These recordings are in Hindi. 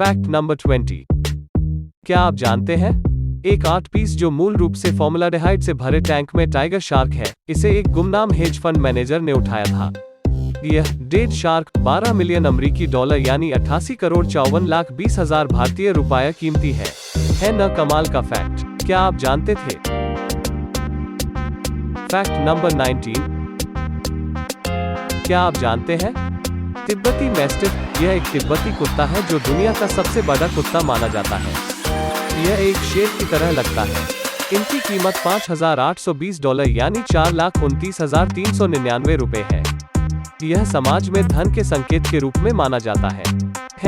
Fact number 20। क्या आप जानते हैं, एक 8 पीस जो मूल रूप से फॉर्मलाडेहाइड से भरे टैंक में टाइगर शार्क है, इसे एक गुमनाम हेज फंड मैनेजर ने उठाया था। यह डेड शार्क 12 मिलियन अमेरिकी डॉलर यानी 88 करोड़ 54 लाख 20 हजार भारतीय रुपया कीमती है न कमाल का फैक्ट। क्या आप जानते थे? Fact number 19। क्या आप जानते हैं, तिब्बती मैस्टिफ, यह एक तिब्बती कुत्ता है जो दुनिया का सबसे बड़ा कुत्ता माना जाता है। यह एक शेर की तरह लगता है। इनकी कीमत $5,820 यानी 4,29,399 रुपए है। यह समाज में धन के संकेत के रूप में माना जाता है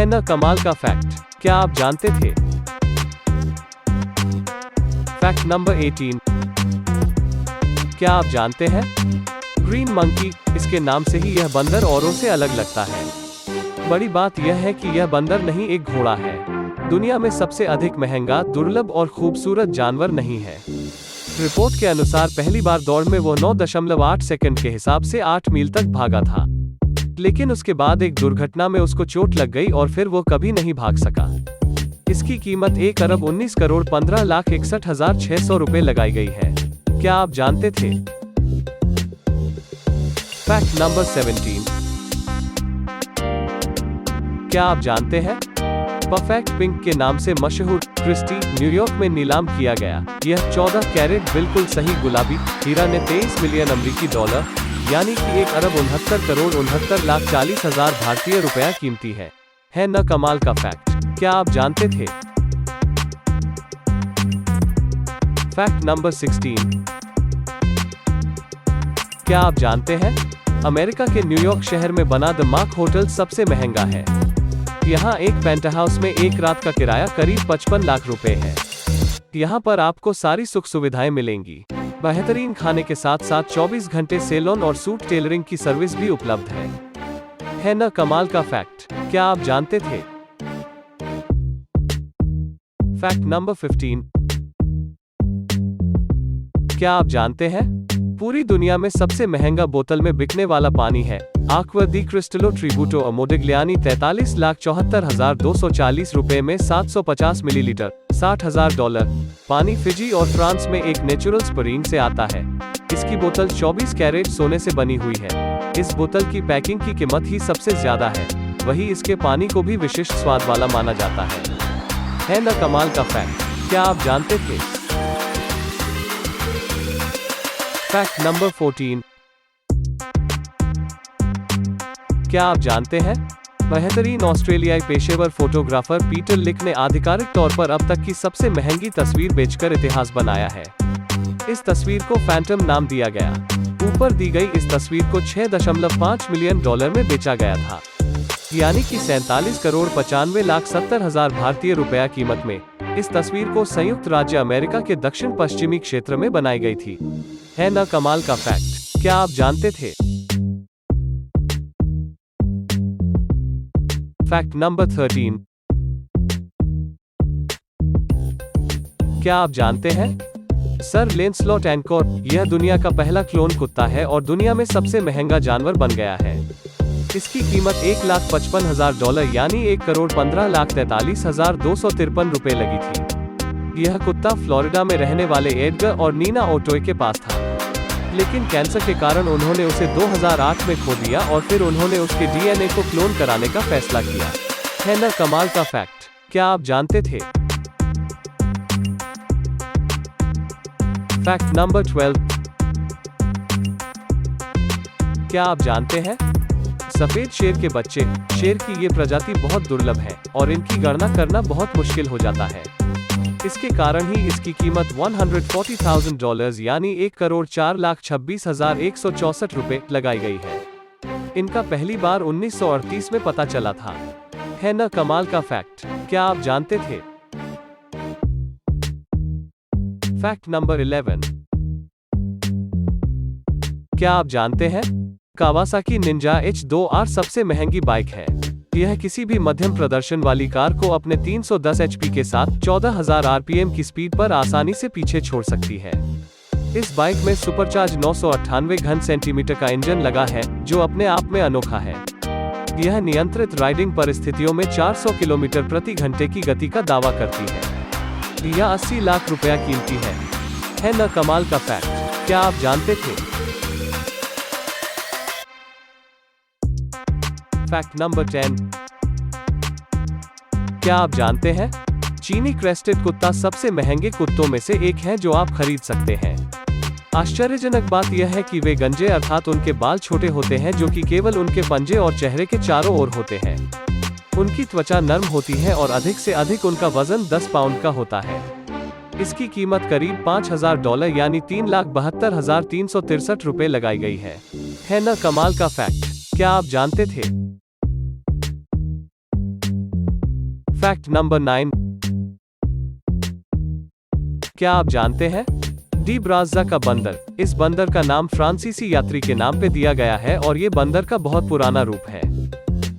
न कमाल का फैक्ट। क्या आप जानते थे? Fact number 18। क्या आप जानते हैं, ग्रीन मंकी, इसके नाम से ही यह बंदर औरों से अलग लगता है। बड़ी बात यह है कि यह बंदर नहीं एक घोड़ा है। दुनिया में सबसे अधिक महंगा, दुर्लभ और खूबसूरत जानवर नहीं है। रिपोर्ट के अनुसार पहली बार दौड़ में वो 9.8 सेकंड के हिसाब से 8 मील तक भागा था, लेकिन उसके बाद एक दुर्घटना में उसको चोट लग गई और फिर वो कभी नहीं भाग सका। इसकी कीमत 1 अरब 19 करोड़ 15 लाख 61,600 रुपए लगाई गई है। क्या आप जानते थे? Fact number 17। क्या आप जानते हैं, परफेक्ट पिंक के नाम से मशहूर क्रिस्टी न्यूयॉर्क में नीलाम किया गया यह 14 कैरेट बिल्कुल सही गुलाबी हीरा ने 23 मिलियन अमेरिकी डॉलर यानी कि 1 अरब 69 करोड़ 69 लाख 40 हजार भारतीय रुपया कीमती है न कमाल का फैक्ट। क्या आप जानते थे? Fact number 16। क्या आप जानते हैं, अमेरिका के न्यूयॉर्क शहर में बना द मार्क होटल सबसे महंगा है। यहाँ एक पेंटहाउस में एक रात का किराया करीब 55 लाख रुपए है। यहाँ पर आपको सारी सुख सुविधाएं मिलेंगी। बेहतरीन खाने के साथ साथ 24 घंटे सैलून और सूट टेलरिंग की सर्विस भी उपलब्ध है न कमाल का फैक्ट। क्या आप जानते थे? Fact number 15। क्या आप जानते हैं, पूरी दुनिया में सबसे महंगा बोतल में बिकने वाला पानी है आक्वा दी क्रिस्टलो ट्रिब्यूटो अमोडिग्लियानी 43,74,240 रुपए में 750 मिलीलीटर $60,000 पानी फिजी और फ्रांस में एक नेचुरल स्प्रिंग से आता है। इसकी बोतल 24 कैरेट सोने से बनी हुई है। इस बोतल की पैकिंग की कीमत ही सबसे ज्यादा है, वही इसके पानी को भी विशिष्ट स्वाद वाला माना जाता है न कमाल का फैक्ट। क्या आप जानते थे? Fact number 14। क्या आप जानते हैं, बेहतरीन ऑस्ट्रेलियाई पेशेवर फोटोग्राफर पीटर लिक ने आधिकारिक तौर पर अब तक की सबसे महंगी तस्वीर बेचकर इतिहास बनाया है। इस तस्वीर को फैंटम नाम दिया गया। ऊपर दी गई इस तस्वीर को $6.5 मिलियन में बेचा गया था, यानी कि 47 करोड़ 95 लाख 70 हजार भारतीय रुपया कीमत में। इस तस्वीर को संयुक्त राज्य अमेरिका के दक्षिण पश्चिमी क्षेत्र में बनाई गई थी न कमाल का फैक्ट। क्या आप जानते थे? Fact number 13। क्या आप जानते हैं, सर लैंसलॉट एनकोर, यह दुनिया का पहला क्लोन कुत्ता है और दुनिया में सबसे महंगा जानवर बन गया है। इसकी कीमत $1,55,000 यानी 1 करोड़ 15 लाख 43,253 रुपए लगी थी। यह कुत्ता फ्लोरिडा में रहने वाले एडगर और नीना ओटोय के पास था, लेकिन कैंसर के कारण उन्होंने उसे 2008 में खो दिया और फिर उन्होंने उसके डीएनए को क्लोन कराने का फैसला किया न कमाल का फैक्ट। क्या आप जानते थे? Fact number 12। क्या आप जानते हैं, सफेद शेर के बच्चे, शेर की ये प्रजाति बहुत दुर्लभ है और इनकी गणना करना बहुत मुश्किल हो जाता है। इसके कारण ही इसकी कीमत $140,000 यानी 1 करोड़ 4 लाख 26,164 रुपए लगाई गई है। इनका पहली बार 1938 में पता चला था न कमाल का फैक्ट। क्या आप जानते थे? Fact number 11। क्या आप जानते हैं, कावासाकी निंजा H2R सबसे महंगी बाइक है। यह किसी भी मध्यम प्रदर्शन वाली कार को अपने 310 HP के साथ 14,000 RPM की स्पीड पर आसानी से पीछे छोड़ सकती है। इस बाइक में सुपरचार्ज 998 घन सेंटीमीटर का इंजन लगा है, जो अपने आप में अनोखा है। यह नियंत्रित राइडिंग परिस्थितियों में 400 किलोमीटर प्रति घंटे की गति का दावा करती है। यह 80 लाख रुपया कीमती है न कमाल का फैक्ट, क्या आप जानते थे? Fact number 10। क्या आप जानते हैं? चीनी क्रेस्टेड कुत्ता सबसे महंगे कुत्तों में से एक है जो आप खरीद सकते हैं। आश्चर्यजनक बात यह है कि वे गंजे अर्थात उनके बाल छोटे होते हैं जो कि केवल उनके पंजे और चेहरे के चारों ओर होते हैं। उनकी त्वचा नरम होती है और अधिक से अधिक उनका वजन 10 पाउंड का होता है। इसकी कीमत करीब $5,000 यानी 3,72,363 रुपए लगाई गई है न कमाल का फैक्ट, क्या आप जानते थे? Fact number 9। क्या आप जानते हैं? डी ब्राज़ा का बंदर। इस बंदर का नाम फ्रांसीसी यात्री के नाम पे दिया गया है और ये बंदर का बहुत पुराना रूप है।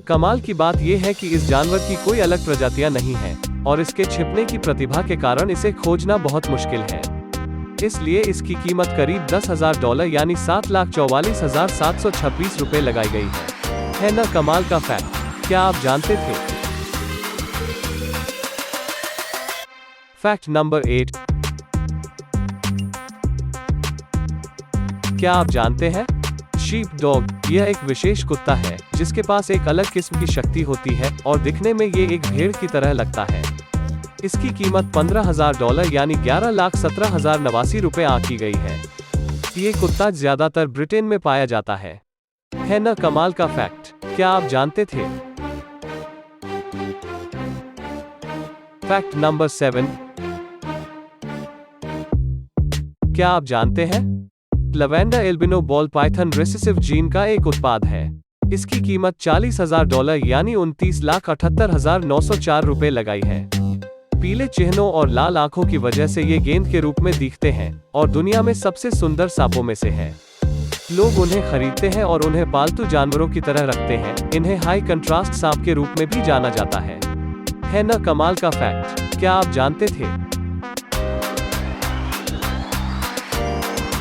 कमाल की बात यह है कि इस जानवर की कोई अलग प्रजातियां नहीं है और इसके छिपने की प्रतिभा के कारण इसे खोजना बहुत मुश्किल है। इसलिए इसकी कीमत करीब $10,000 यानी 7,44,726 रुपए लगाई गई है न कमाल का फैक्ट, क्या आप जानते थे? Fact number 8। क्या आप जानते हैं? Sheep dog. यह एक विशेष कुत्ता है जिसके पास एक अलग किस्म की शक्ति होती है और दिखने में ये एक भेड़ की तरह लगता है। इसकी कीमत $15,000 यानी 11,17,089 रुपए आंकी गई है। ये कुत्ता ज्यादातर ब्रिटेन में पाया जाता है न कमाल का फैक्ट, क्या आप जानते थे? Fact number 7। क्या आप जानते हैं? Lavender albino ball python recessive gene का एक उत्पाद है। इसकी कीमत $40,000 यानी 29,78,904 रुपए लगाई है। पीले चिन्हों और लाल आंखों की वजह से ये गेंद के रूप में दिखते हैं और दुनिया में सबसे सुंदर सांपों में से है। लोग उन्हें खरीदते हैं और उन्हें पालतू जानवरों की तरह रखते हैं। इन्हें हाई कंट्रास्ट सांप के रूप में भी जाना जाता है न कमाल का फैक्ट, क्या आप जानते थे?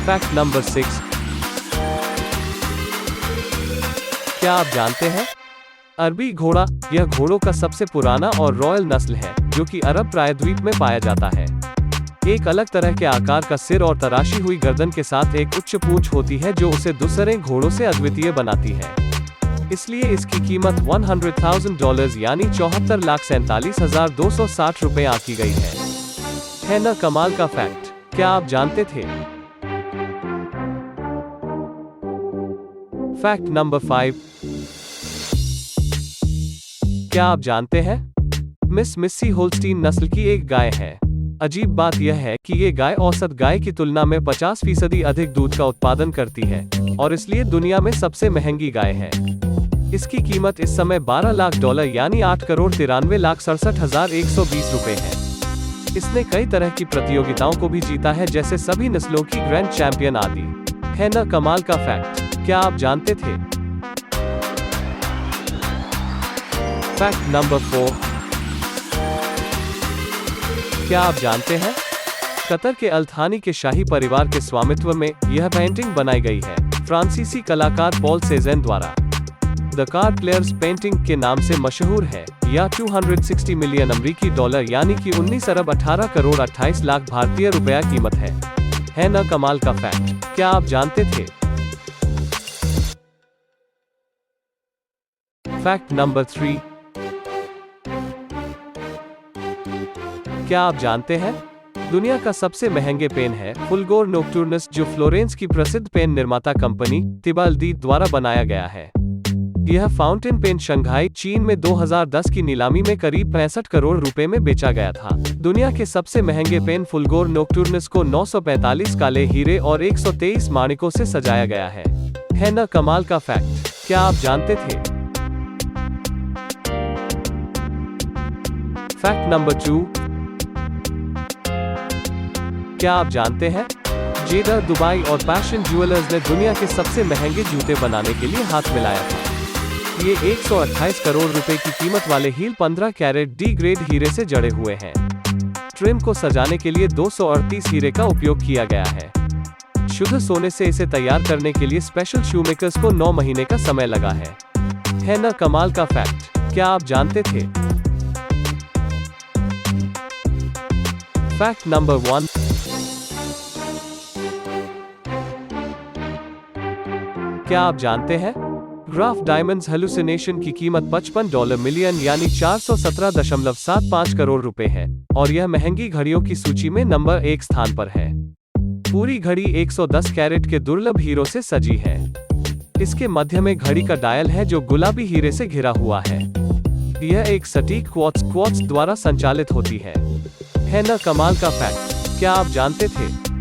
Fact number 6। क्या आप जानते हैं? अरबी घोड़ा। यह घोड़ों का सबसे पुराना और रॉयल नस्ल है जो कि अरब प्रायद्वीप में पाया जाता है। एक अलग तरह के आकार का सिर और तराशी हुई गर्दन के साथ एक उच्च पूंछ होती है जो उसे दूसरे घोड़ों से अद्वितीय बनाती है। इसलिए इसकी कीमत $100,000 यानी 74,47,260 रुपए आंकी गई है न कमाल का फैक्ट, क्या आप जानते थे? Fact number 5। क्या आप जानते हैं? मिस मिस्सी होल्स्टीन नस्ल की एक गाय है। अजीब बात यह है कि ये गाय औसत गाय की तुलना में 50% अधिक दूध का उत्पादन करती है और इसलिए दुनिया में सबसे महंगी गाय है। इसकी कीमत इस समय $12 लाख यानी 8,93,67,120 रुपए है। इसने कई तरह की प्रतियोगिताओं को भी जीता है जैसे सभी नस्लों की ग्रैंड चैंपियन आदि न कमाल का फैक्ट, क्या आप जानते थे? Fact number 4। क्या आप जानते हैं? कतर के अल्थानी के शाही परिवार के स्वामित्व में यह पेंटिंग बनाई गई है फ्रांसीसी कलाकार पॉल सेज़ेन द्वारा। द कार्ड प्लेयर्स पेंटिंग के नाम से मशहूर है। यह 260 मिलियन अमेरिकी डॉलर यानी कि 19 अरब 18 करोड़ 28 लाख भारतीय रुपया कीमत है न कमाल का फैक्ट, क्या आप जानते थे? Fact number 3। क्या आप जानते हैं? दुनिया का सबसे महंगे पेन है फुलगोर नोक्टुर्नस जो फ्लोरेंस की प्रसिद्ध पेन निर्माता कंपनी तिबाल्दी द्वारा बनाया गया है। यह फाउंटेन पेन शंघाई, चीन में 2010 की नीलामी में करीब 65 करोड़ रुपए में बेचा गया था। दुनिया के सबसे महंगे पेन फुलगोर नोक्टुर्नस को 945 काले हीरे और 123 माणिकों से सजाया गया है न कमाल का फैक्ट, क्या आप जानते थे? Fact number 2। क्या आप जानते हैं? जेडर, दुबई और पैशन ज्वेलर्स ने दुनिया के सबसे महंगे जूते बनाने के लिए हाथ मिलाया था। ये 128 करोड़ रुपए की कीमत वाले हील 15 कैरेट डी ग्रेड हीरे से जड़े हुए हैं। ट्रिम को सजाने के लिए 238 हीरे का उपयोग किया गया है। शुद्ध सोने से इसे तैयार करने के लिए स्पेशल शूमेकर्स को 9 महीने का समय लगा है। है ना कमाल का फैक्ट, क्या आप जानते थे? Fact number 1। क्या आप जानते हैं? ग्राफ डायमंड्स हेलुसिनेशन की कीमत $55 मिलियन यानी 417.75 करोड़ रुपए है, और यह महंगी घड़ियों की सूची में नंबर 1 स्थान पर है। पूरी घड़ी 110 कैरेट के दुर्लभ हीरो से सजी है। इसके मध्य में घड़ी का डायल है जो गुलाबी हीरे से घिरा हुआ है। यह एक सटीक क्वार्ट्ज द्वारा संचालित होती है ना कमाल का फैक्ट, क्या आप जानते थे?